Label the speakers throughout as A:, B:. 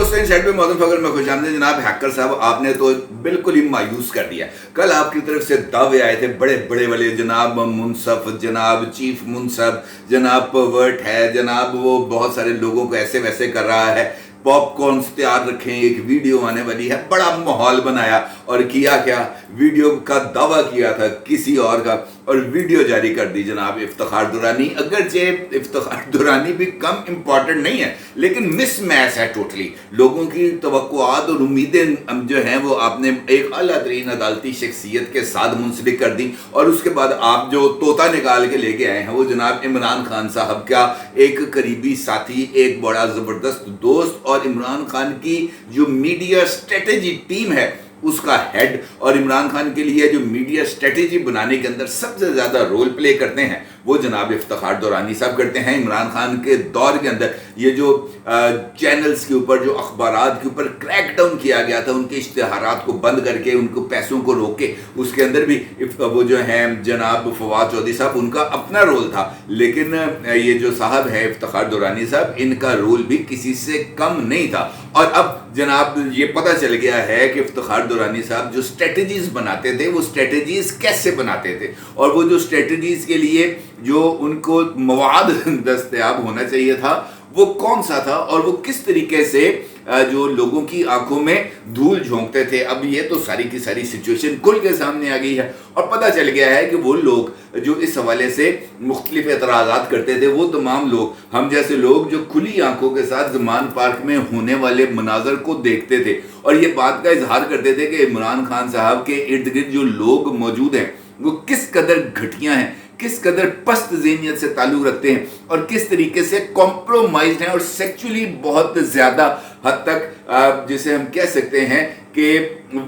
A: दोस्तों, इन साइड पे मौजूद फकर में खुशामदीद। जनाब हैकर साहब, आपने तो बिल्कुल ही मायूस कर दिया। कल आपकी तरफ से दावे आए थे बड़े बड़े वाले, जनाब मुनसफ, जनाब चीफ मुनसफ, जनाब पर्वर्ट है, जनाब वो बहुत सारे लोगों को ऐसे वैसे कर रहा है, पॉपकॉर्न्स तैयार रखें, एक वीडियो आने वाली है। बड़ा माहौल बनाया और किया क्या, वीडियो का दावा किया था किसी और का और वीडियो जारी कर दी जनाब इफ्तिखार दुरानी। अगरचे इफ्तिखार दुरानी भी कम इम्पॉर्टेंट नहीं है, लेकिन मिस मैच है टोटली। लोगों की तवक्कुआत और उम्मीदें जो हैं वो आपने एक आला तरीन अदालती शख्सियत के साथ मुंसलिक कर दी, और उसके बाद आप जो तोता निकाल के लेके आए हैं वो जनाब इमरान खान साहब का एक करीबी साथी, एक बड़ा ज़बरदस्त दोस्त और इमरान खान की जो मीडिया स्ट्रेटेजी टीम है उसका हेड, और इमरान खान के लिए जो मीडिया स्ट्रेटेजी बनाने के अंदर सबसे ज़्यादा रोल प्ले करते हैं वो जनाब इफ्तिखार दुरानी साहब करते हैं। इमरान खान के दौर के अंदर ये जो चैनल्स के ऊपर, जो अखबारात के ऊपर क्रैकडाउन किया गया था, उनके इश्तिहारात को बंद करके, उनको पैसों को रोक के, उसके अंदर भी वो जो हैं जनाब फवाद चौधरी साहब, उनका अपना रोल था। लेकिन ये जो साहब है इफ्तिखार दुरानी साहब, इनका रोल भी किसी से कम नहीं था। और अब जनाब ये पता चल गया है कि इफ्तिखार दुरानी साहब जो स्ट्रेटजीज बनाते थे वो स्ट्रेटजीज कैसे बनाते थे, और वो जो स्ट्रेटजीज के लिए जो उनको मवाद दस्तयाब होना चाहिए था वो कौन सा था, और वो किस तरीके से जो लोगों की आंखों में धूल झोंकते थे। अब ये तो सारी की सारी सिचुएशन खुल के सामने आ गई है और पता चल गया है कि वो लोग जो इस हवाले से मुख्तलिफ एतराज़ात करते थे, वो तमाम लोग, हम जैसे लोग जो खुली आंखों के साथ ज़मान पार्क में होने वाले मनाजर को देखते थे और ये बात का इजहार करते थे कि इमरान खान साहब के इर्द गिर्द जो लोग मौजूद हैं वो किस कदर घटिया हैं, किस कदर पस्त ज़हनियत से ताल्लुक़ रखते हैं और किस तरीके से कॉम्प्रोमाइज्ड हैं और सेक्चुअली बहुत ज़्यादा हद तक जिसे हम कह सकते हैं कि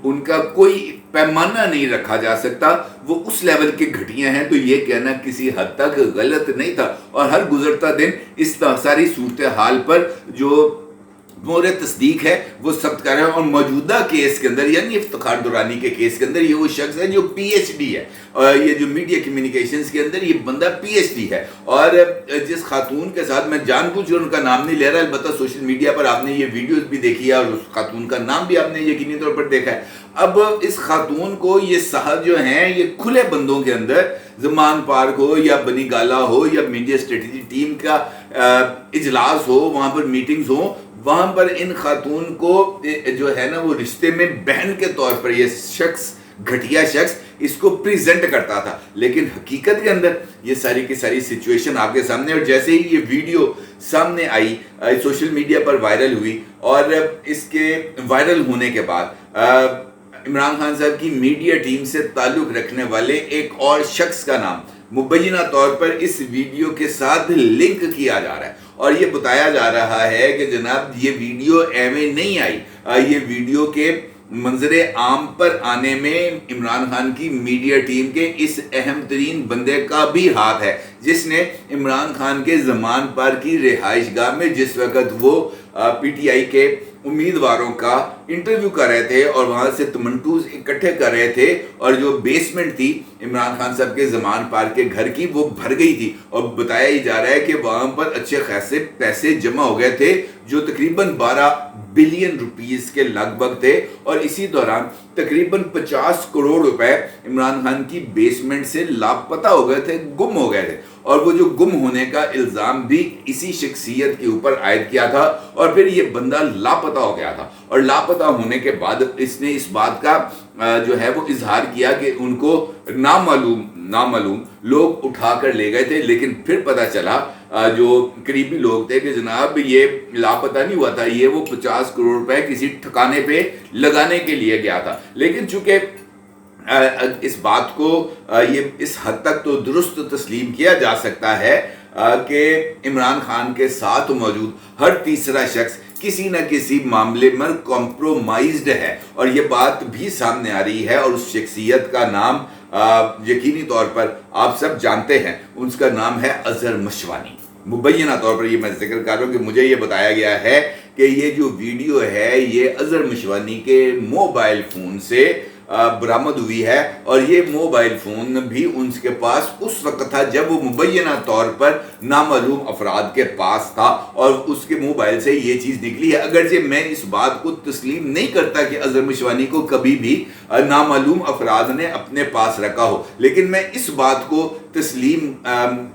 A: उनका कोई पैमाना नहीं रखा जा सकता, वो उस लेवल के घटिया हैं। तो ये कहना किसी हद तक गलत नहीं था, और हर गुजरता दिन इस सारी सूरत हाल पर जो मोरे तस्दीक है वो सख्त कर रहे हैं। और मौजूदा केस के अंदर, यानी इफ्तिखार दुरानी के केस के अंदर, ये वो शख्स है जो PhD है, और ये जो मीडिया कम्युनिकेशंस के अंदर ये बंदा PhD है। और जिस खातून के साथ, मैं जानबूझकर उनका नाम नहीं ले रहा, अलबत्ता सोशल मीडिया पर आपने ये वीडियोस भी देखी है और उस खातून का नाम भी आपने यकीनी तौर पर देखा है। अब इस खातून को ये साहब जो हैं ये खुले बंदों के अंदर, ज़मान पार्क हो या बनी गाला हो या मीडिया स्ट्रेटेजी टीम का इजलास हो, वहाँ पर मीटिंग्स हो, वहाँ पर इन खातून को जो है ना वो रिश्ते में बहन के तौर पर ये शख्स, घटिया शख्स, इसको प्रेजेंट करता था। लेकिन हकीकत के अंदर ये सारी की सारी सिचुएशन आपके सामने, और जैसे ही ये वीडियो सामने आई, सोशल मीडिया पर वायरल हुई, और इसके वायरल होने के बाद इमरान खान साहब की मीडिया टीम से ताल्लुक़ रखने वाले एक और शख्स का नाम मुबैना तौर पर इस वीडियो के साथ लिंक किया जा रहा है, और ये बताया जा रहा है कि जनाब ये वीडियो एवं नहीं आई, ये वीडियो के मंजरे आम पर आने में इमरान खान की मीडिया टीम के इस अहम तरीन बंदे का भी हाथ है, जिसने इमरान खान के ज़मान पर की रिहाइश गाह में जिस वक़्त वो PTI के उम्मीदवारों का इंटरव्यू कर रहे थे और वहाँ से तमंटूज इकट्ठे कर रहे थे, और जो बेसमेंट थी इमरान खान साहब के ज़मान पार्क के घर की वो भर गई थी, और बताया ही जा रहा है कि वहाँ पर अच्छे खासे पैसे जमा हो गए थे जो तकरीबन 12 बिलियन रुपीस के लगभग थे। और इसी दौरान तकरीबन 50 करोड़ रुपए इमरान खान की बेसमेंट से लापता हो गए थे, गुम हो गए थे, और वो जो गुम होने का इल्ज़ाम भी इसी शख्सियत के ऊपर आयद किया था, और फिर ये बंदा लापता हो गया था, और लापता होने के बाद इसने इस बात का जो है वो इजहार किया कि उनको नामालूम लोग उठा कर ले गए थे। लेकिन फिर पता चला जो करीबी लोग थे कि जनाब ये लापता नहीं हुआ था, ये वो 50 करोड़ रुपए किसी ठिकाने पे लगाने के लिए गया था। लेकिन चूंकि इस बात को ये इस हद तक तो दुरुस्त तस्लीम किया जा सकता है कि इमरान खान के साथ मौजूद हर तीसरा शख्स किसी न किसी मामले में कॉम्प्रोमाइज्ड है, और ये बात भी सामने आ रही है। और उस शख्सियत का नाम यकीनी तौर पर आप सब जानते हैं, उसका नाम है अजहर मशवानी। मुबैना तौर पर ये मैं जिक्र कर रहा हूँ कि मुझे ये बताया गया है कि ये जो वीडियो है ये अजहर मशवानी के मोबाइल फ़ोन से बरामद हुई है, और ये मोबाइल फ़ोन भी उनके पास उस वक्त था जब वो मुबैना तौर पर नामालूम अफराद के पास था, और उसके मोबाइल से ये चीज़ निकली है। अगरचे मैं इस बात को तस्लीम नहीं करता कि अजहर मिशवानी को कभी भी नामालूम अफराद ने अपने पास रखा हो, लेकिन मैं इस बात को तस्लीम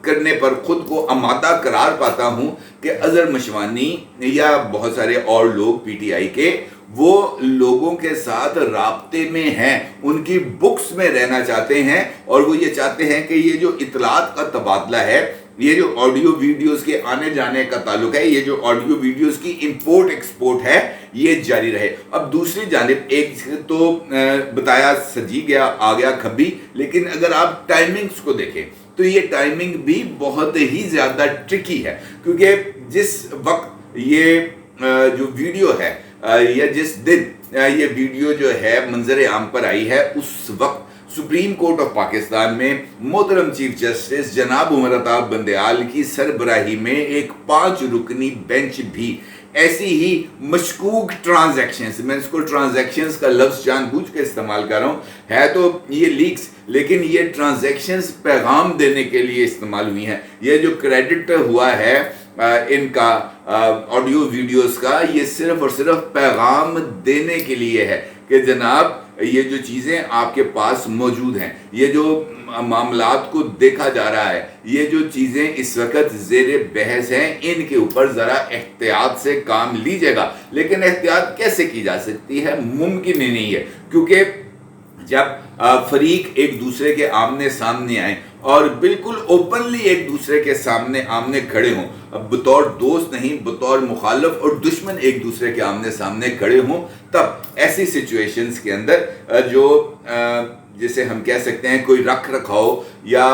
A: करने पर खुद को आमादा करार पाता हूँ कि अजहर मिशवानी या बहुत सारे और लोग PTI के वो लोगों के साथ राब्ते में हैं, उनकी बुक्स में रहना चाहते हैं, और वो ये चाहते हैं कि ये जो इतलात का तबादला है, ये जो ऑडियो वीडियोस के आने जाने का ताल्लुक है, ये जो ऑडियो वीडियोस की इंपोर्ट एक्सपोर्ट है, ये जारी रहे। अब दूसरी जानिब एक तो बताया सजी गया आ गया खबी, लेकिन अगर आप टाइमिंग्स को देखें तो ये टाइमिंग भी बहुत ही ज़्यादा ट्रिकी है, क्योंकि जिस वक्त ये जो वीडियो है या जिस दिन ये वीडियो जो है मंजर आम पर आई है, उस वक्त सुप्रीम कोर्ट ऑफ पाकिस्तान में मोहतरम चीफ जस्टिस जनाब उमर अताब बंदयाल की सरबराही में एक 5 रुकनी बेंच भी ऐसी ही मशकूक ट्रांजैक्शंस, मैं इसको ट्रांजैक्शंस का लफ्ज़ जानबूझ के इस्तेमाल कर रहा हूँ, है तो ये लीक्स, लेकिन ये ट्रांजैक्शंस पैगाम देने के लिए इस्तेमाल हुई हैं। ये जो क्रेडिट हुआ है इनका ऑडियो वीडियोस का, ये सिर्फ और सिर्फ पैगाम देने के लिए है कि जनाब ये जो चीज़ें आपके पास मौजूद हैं, ये जो मामलात को देखा जा रहा है, ये जो चीज़ें इस वक्त ज़ेरे बहस हैं, इनके ऊपर ज़रा एहतियात से काम लीजिएगा। लेकिन एहतियात कैसे की जा सकती है? मुमकिन ही नहीं है, क्योंकि जब फरीक एक दूसरे के आमने सामने आए और बिल्कुल ओपनली एक दूसरे के सामने आमने खड़े हों, अब बतौर दोस्त नहीं, बतौर मुखालफ और दुश्मन एक दूसरे के आमने सामने खड़े हों, तब ऐसी सिचुएशंस के अंदर जो जिसे हम कह सकते हैं कोई रख रखाव या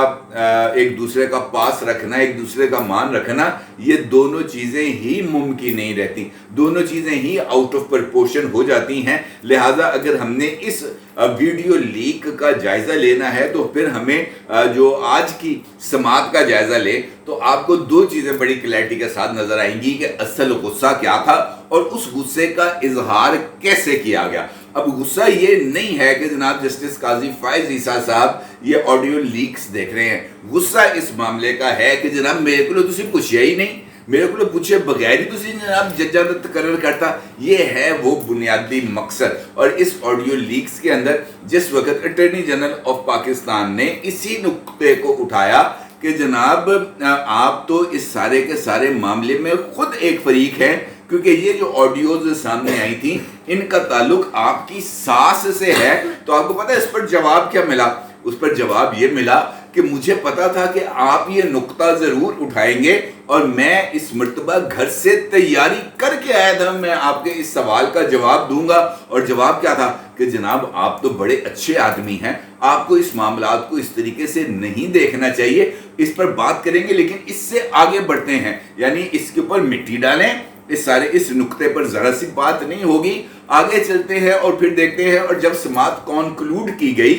A: एक दूसरे का पास रखना, एक दूसरे का मान रखना, ये दोनों चीज़ें ही मुमकिन नहीं रहती, दोनों चीज़ें ही आउट ऑफ प्रपोर्शन हो जाती हैं। लिहाजा अगर हमने इस वीडियो लीक का जायज़ा लेना है तो फिर हमें जो आज की समात का जायज़ा ले तो आपको 2 चीज़ें बड़ी क्लैरिटी के साथ नज़र आएंगी कि असल गुस्सा क्या था और उस गुस्से का इजहार कैसे किया गया। अब गुस्सा ये नहीं है कि जनाब जस्टिस काजी फायज ईसा साहब ये ऑडियो लीक्स देख रहे हैं, गुस्सा इस मामले का है कि जनाब मेरे को तुसी पूछिया ही नहीं, मेरे को पूछे बगैर ही तुसी जनाब जज्जा दा तकर्रर करता। ये है वो बुनियादी मकसद। और इस ऑडियो लीक्स के अंदर जिस वक्त अटॉर्नी जनरल ऑफ पाकिस्तान ने इसी नुक्ते को उठाया कि जनाब आप तो इस सारे के सारे मामले में खुद एक फरीक हैं, क्योंकि ये जो ऑडियोज सामने आई थी इनका ताल्लुक आपकी सास से है, तो आपको पता है इस पर जवाब क्या मिला? उस पर जवाब ये मिला कि मुझे पता था कि आप ये नुक्ता ज़रूर उठाएंगे और मैं इस मर्तबा घर से तैयारी करके आया था, मैं आपके इस सवाल का जवाब दूंगा। और जवाब क्या था कि जनाब आप तो बड़े अच्छे आदमी हैं, आपको इस मामलात को इस तरीके से नहीं देखना चाहिए, इस पर बात करेंगे लेकिन इससे आगे बढ़ते हैं, यानी इसके ऊपर मिट्टी डालें, इस नुक्ते पर ज़रा सी बात नहीं होगी, आगे चलते हैं और फिर देखते हैं। और जब समात कॉन्क्लूड की गई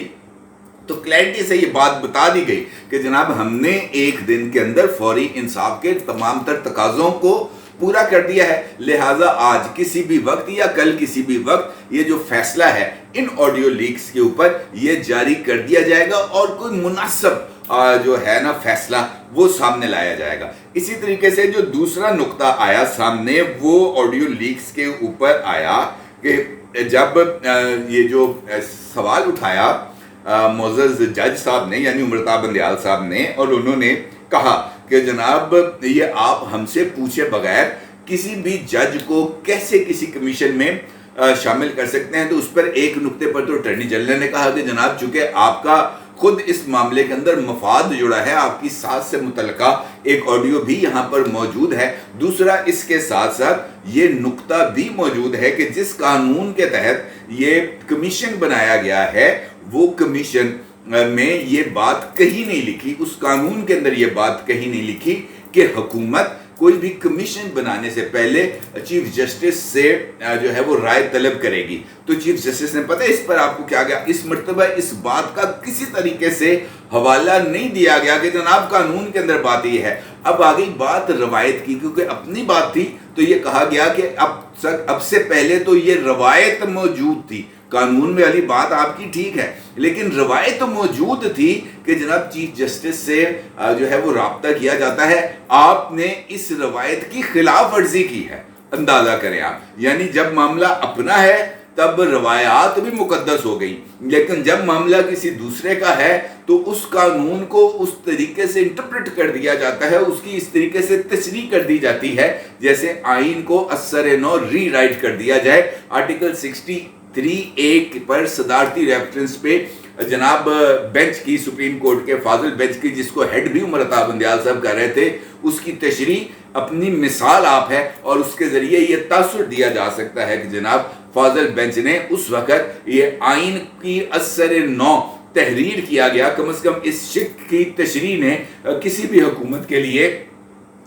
A: तो क्लैरिटी से ये बात बता दी गई कि जनाब हमने एक दिन के अंदर फौरी इंसाफ के तमाम तर तकाज़ों को पूरा कर दिया है, लिहाजा आज किसी भी वक्त या कल किसी भी वक्त ये जो फैसला है इन ऑडियो लीक्स के ऊपर ये जारी कर दिया जाएगा और कोई मुनासिब जो है ना फैसला वो सामने लाया जाएगा। इसी तरीके से जो दूसरा नुक्ता आया सामने वो ऑडियो लीक्स के ऊपर आया कि जब ये जो सवाल उठाया मोअज़्ज़ज़ जज साहब ने यानी उमर अताब बंदयाल साहब ने, और उन्होंने कहा कि जनाब ये आप हमसे पूछे बगैर किसी भी जज को कैसे किसी कमीशन में शामिल कर सकते हैं। तो उस पर एक नुक्ते पर तो अटॉर्नी जनरल ने कहा कि जनाब चूंकि आपका खुद इस मामले के अंदर मफाद जुड़ा है, आपकी सास से मुतल्लिका एक ऑडियो भी यहाँ पर मौजूद है, दूसरा इसके साथ साथ ये नुक्ता भी मौजूद है कि जिस कानून के तहत ये कमीशन बनाया गया है वो कमीशन में ये बात कहीं नहीं लिखी, उस कानून के अंदर ये बात कहीं नहीं लिखी कि हुकूमत कोई भी कमीशन बनाने से पहले चीफ जस्टिस से जो है वो राय तलब करेगी। तो चीफ जस्टिस ने पता है इस पर आपको क्या गया, इस मर्तबा इस बात का किसी तरीके से हवाला नहीं दिया गया कि जनाब कानून के अंदर बात ये है। अब आ गई बात रवायत की, क्योंकि अपनी बात थी तो ये कहा गया कि अब से पहले तो ये रवायत मौजूद थी, قانون میں والی بات آپ کی ٹھیک ہے، لیکن روایت تو موجود تھی کہ جناب چیف جسٹس سے جو ہے وہ رابطہ کیا جاتا ہے، آپ نے اس روایت کی خلاف ورزی کی ہے۔ اندازہ کریں آپ، یعنی جب معاملہ اپنا ہے تب روایات بھی مقدس ہو گئی، لیکن جب معاملہ کسی دوسرے کا ہے تو اس قانون کو اس طریقے سے انٹرپریٹ کر دیا جاتا ہے، اس کی اس طریقے سے تشریح کر دی جاتی ہے جیسے آئین کو اثر نو ری رائٹ کر دیا جائے۔ آرٹیکل 63A پر صدارتی ریفرنس پہ جناب بینچ کی، سپریم کورٹ کے فاضل بینچ کی، جس کو ہیڈ بھی عمر عطا بندیال صاحب کر رہے تھے، اس کی تشریح اپنی مثال آپ ہے، اور اس کے ذریعے یہ تاثر دیا جا سکتا ہے کہ جناب فاضل بینچ نے اس وقت یہ آئین کی اثر نو تحریر کیا گیا، کم از کم اس شک کی تشریح نے کسی بھی حکومت کے لیے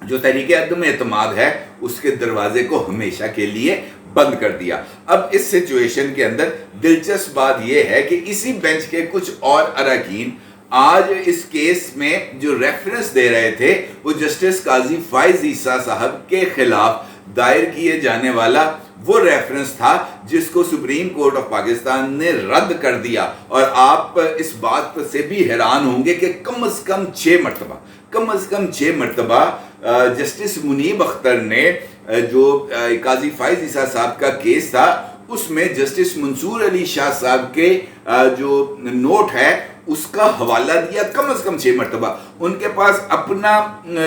A: جو تحریک عدم اعتماد ہے اس کے دروازے کو ہمیشہ کے لیے بند کر دیا۔ اب اس سچویشن کے اندر دلچسپ بات یہ ہے کہ اسی بینچ کے کچھ اور اراکین آج اس کیس میں جو ریفرنس دے رہے تھے وہ جسٹس قاضی فائز عیسیٰ صاحب کے خلاف دائر کیے جانے والا وہ ریفرنس تھا جس کو سپریم کورٹ آف پاکستان نے رد کر دیا۔ اور آپ اس بات سے بھی حیران ہوں گے کہ کم از کم 6 مرتبہ جسٹس منیب اختر نے جو قاضی فائز عیسیٰ صاحب کا کیس تھا اس میں جسٹس منصور علی شاہ صاحب کے جو نوٹ ہے اس کا حوالہ دیا، کم از کم 6 مرتبہ۔ ان کے پاس اپنا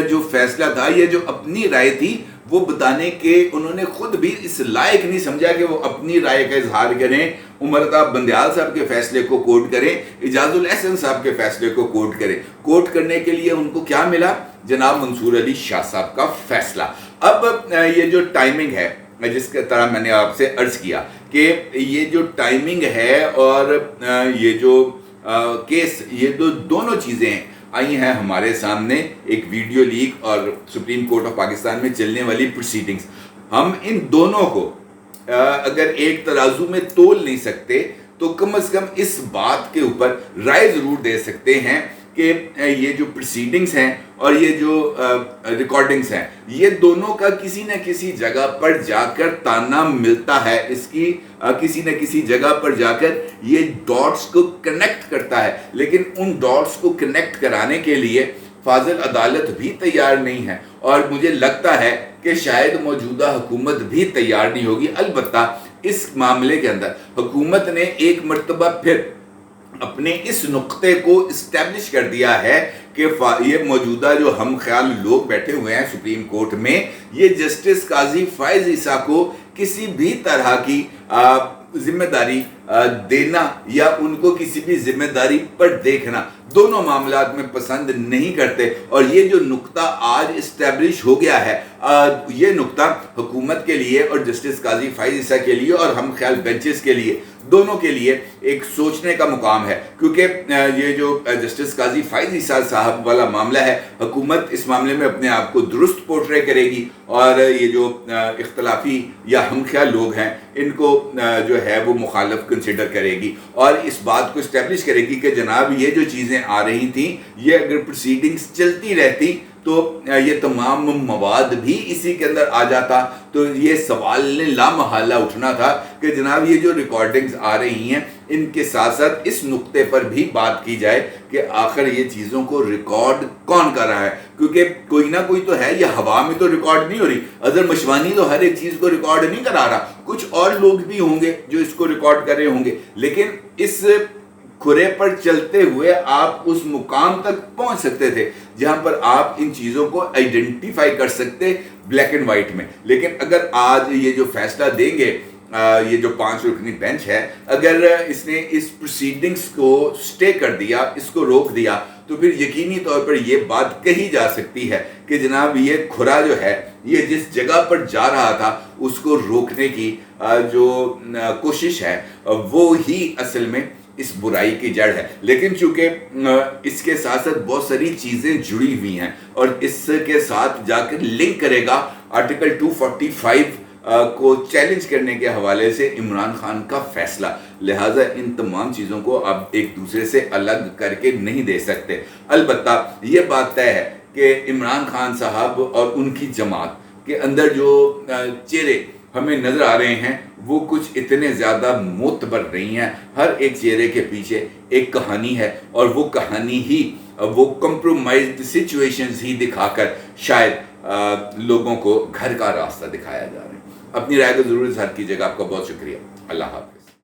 A: جو فیصلہ تھا، یہ جو اپنی رائے تھی وہ بتانے کے انہوں نے خود بھی اس لائق نہیں سمجھا کہ وہ اپنی رائے کا اظہار کریں، عمر عطا بندیال صاحب کے فیصلے کو کوٹ کریں، اعجاز الاحسن صاحب کے فیصلے کو کوٹ کریں۔ کوٹ کرنے کے لیے ان کو کیا ملا؟ جناب منصور علی شاہ صاحب کا فیصلہ۔ اب یہ جو ٹائمنگ ہے، جس کے طرح میں نے آپ سے عرض کیا کہ یہ جو ٹائمنگ ہے اور یہ جو کیس، یہ دونوں چیزیں آئی ہیں ہمارے سامنے، ایک ویڈیو لیک اور سپریم کورٹ آف پاکستان میں چلنے والی پروسیڈنگز۔ ہم ان دونوں کو اگر ایک ترازو میں تول نہیں سکتے تو کم از کم اس بات کے اوپر رائے ضرور دے سکتے ہیں کہ یہ جو پروسیڈنگز ہیں اور یہ جو ریکارڈنگز ہیں، یہ دونوں کا کسی نہ کسی جگہ پر جا کر تانا ملتا ہے، اس کی کسی نہ کسی جگہ پر جا کر یہ ڈاٹس کو کنیکٹ کرتا ہے، لیکن ان ڈاٹس کو کنیکٹ کرانے کے لیے فاضل عدالت بھی تیار نہیں ہے، اور مجھے لگتا ہے کہ شاید موجودہ حکومت بھی تیار نہیں ہوگی۔ البتہ اس معاملے کے اندر حکومت نے ایک مرتبہ پھر اپنے اس نقطے کو اسٹیبلش کر دیا ہے کہ یہ موجودہ جو ہم خیال لوگ بیٹھے ہوئے ہیں سپریم کورٹ میں، یہ جسٹس قاضی فائز عیسیٰ کو کسی بھی طرح کی ذمہ داری دینا یا ان کو کسی بھی ذمہ داری پر دیکھنا، دونوں معاملات میں پسند نہیں کرتے۔ اور یہ جو نقطہ آج اسٹیبلش ہو گیا ہے، یہ نقطہ حکومت کے لیے اور جسٹس قاضی فائز عیسیٰ کے لیے اور ہم خیال بینچز کے لیے، دونوں کے لیے ایک سوچنے کا مقام ہے، کیونکہ یہ جو جسٹس قاضی فائز عیسیٰ صاحب والا معاملہ ہے، حکومت اس معاملے میں اپنے آپ کو درست پورٹرے کرے گی، اور یہ جو اختلافی یا ہم خیال لوگ ہیں ان کو جو ہے وہ مخالف کنسیڈر کرے گی، اور اس بات کو اسٹیبلش کرے گی کہ جناب یہ جو چیزیں آ رہی تھیں، یہ اگر پروسیڈنگز چلتی رہتی تو یہ تمام مواد بھی اسی کے اندر آ جاتا، تو یہ سوال نے لا محالہ اٹھنا تھا کہ جناب یہ جو ریکارڈنگز آ رہی ہیں ان کے ساتھ ساتھ اس نقطے پر بھی بات کی جائے کہ آخر یہ چیزوں کو ریکارڈ کون کر رہا ہے، کیونکہ کوئی نہ کوئی تو ہے، یہ ہوا میں تو ریکارڈ نہیں ہو رہی۔ اظہر مشوانی تو ہر ایک چیز کو ریکارڈ نہیں کرا رہا، کچھ اور لوگ بھی ہوں گے جو اس کو ریکارڈ کر رہے ہوں گے، لیکن اس کھرے پر چلتے ہوئے آپ اس مقام تک پہنچ سکتے تھے جہاں پر آپ ان چیزوں کو آئیڈینٹیفائی کر سکتے بلیک اینڈ وائٹ میں۔ لیکن اگر آج یہ جو فیصلہ دیں گے یہ جو 5 رکنی بینچ ہے، اگر اس نے اس پروسیڈنگز کو سٹے کر دیا، اس کو روک دیا، تو پھر یقینی طور پر یہ بات کہی جا سکتی ہے کہ جناب یہ کھرا جو ہے، یہ جس جگہ پر جا رہا تھا اس کو روکنے کی جو کوشش ہے وہ ہی اصل میں اس برائی کی جڑ ہے۔ لیکن چونکہ اس کے ساتھ ساتھ بہت ساری چیزیں جڑی ہوئی ہیں اور اس کے ساتھ جا کر لنک کرے گا آرٹیکل 245 کو چیلنج کرنے کے حوالے سے عمران خان کا فیصلہ، لہٰذا ان تمام چیزوں کو آپ ایک دوسرے سے الگ کر کے نہیں دے سکتے۔ البتہ یہ بات طے ہے کہ عمران خان صاحب اور ان کی جماعت کے اندر جو چہرے ہمیں نظر آ رہے ہیں وہ کچھ اتنے زیادہ معتبر نہیں ہیں. ہر ایک چہرے کے پیچھے ایک کہانی ہے، اور وہ کہانی ہی وہ کمپرومائزڈ سچویشنز ہی دکھا کر شاید لوگوں کو گھر کا راستہ دکھایا جا رہا ہے. اپنی رائے کو ضرور اظہار کیجیے گا. آپ کا بہت شکریہ. اللہ حافظ.